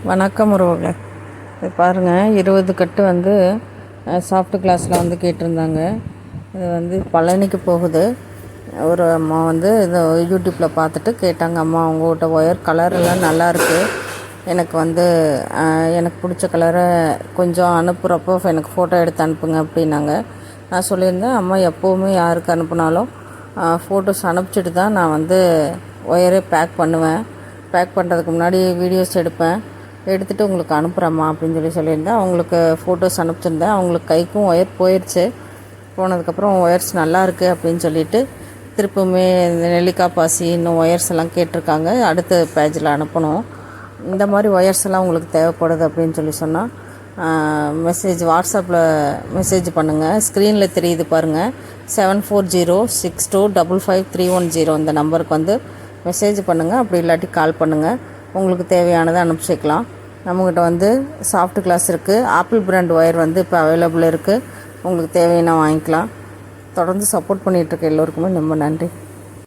வணக்கம் உறவுகளே. இது பாருங்கள், 20 கட்டு வந்து சாஃப்ட் கிளாஸில் வந்து கேட்டிருந்தாங்க. இது வந்து பழனிக்கு போகுது. ஒரு அம்மா வந்து இதை யூடியூப்பில் பார்த்துட்டு கேட்டாங்க, அம்மா உங்கள்கிட்ட ஒயர் கலரெல்லாம் நல்லாயிருக்கு, எனக்கு வந்து எனக்கு பிடிச்ச கலரை கொஞ்சம் அனுப்புகிறப்போ எனக்கு ஃபோட்டோ எடுத்து அனுப்புங்க அப்படின்னாங்க. நான் சொல்லியிருந்தேன், அம்மா எப்போவுமே யாருக்கு அனுப்புனாலும் ஃபோட்டோஸ் அனுப்பிச்சிட்டு தான் நான் வந்து ஒயரே பேக் பண்ணுவேன். பேக் பண்ணுறதுக்கு முன்னாடி வீடியோஸ் எடுத்துகிட்டு உங்களுக்கு அனுப்புகிறேம்மா அப்படின்னு சொல்லியிருந்தேன். அவங்களுக்கு ஃபோட்டோஸ் அனுப்பிச்சிருந்தேன். அவங்களுக்கு கைக்கும் ஒயர் போயிடுச்சு. போனதுக்கப்புறம் ஒயர்ஸ் நல்லா இருக்குது அப்படின்னு சொல்லிட்டு திருப்பவுமே இந்த நெல்லிக்காய் பாசி இன்னும் ஒயர்ஸ் எல்லாம் கேட்டிருக்காங்க. அடுத்த பேஜில் அனுப்பணும். இந்த மாதிரி ஒயர்ஸ் எல்லாம் உங்களுக்கு தேவைப்படுது அப்படின்னு சொன்னால் வாட்ஸ்அப்பில் மெசேஜ் பண்ணுங்கள். ஸ்க்ரீனில் தெரியுது பாருங்கள், 7406255310 இந்த நம்பருக்கு வந்து மெசேஜ் பண்ணுங்கள். அப்படி இல்லாட்டி கால் பண்ணுங்கள். உங்களுக்கு தேவையானதை அனுப்பிச்சிக்கலாம். நம்மக்கிட்ட வந்து சாஃப்ட் கிளாஸ் இருக்குது. ஆப்பிள் பிராண்ட் ஒயர் வந்து இப்போ அவைலபிள் இருக்குது. உங்களுக்கு தேவையான வாங்கிக்கலாம். தொடர்ந்து சப்போர்ட் பண்ணிகிட்ருக்க எல்லோருக்குமே ரொம்ப நன்றி.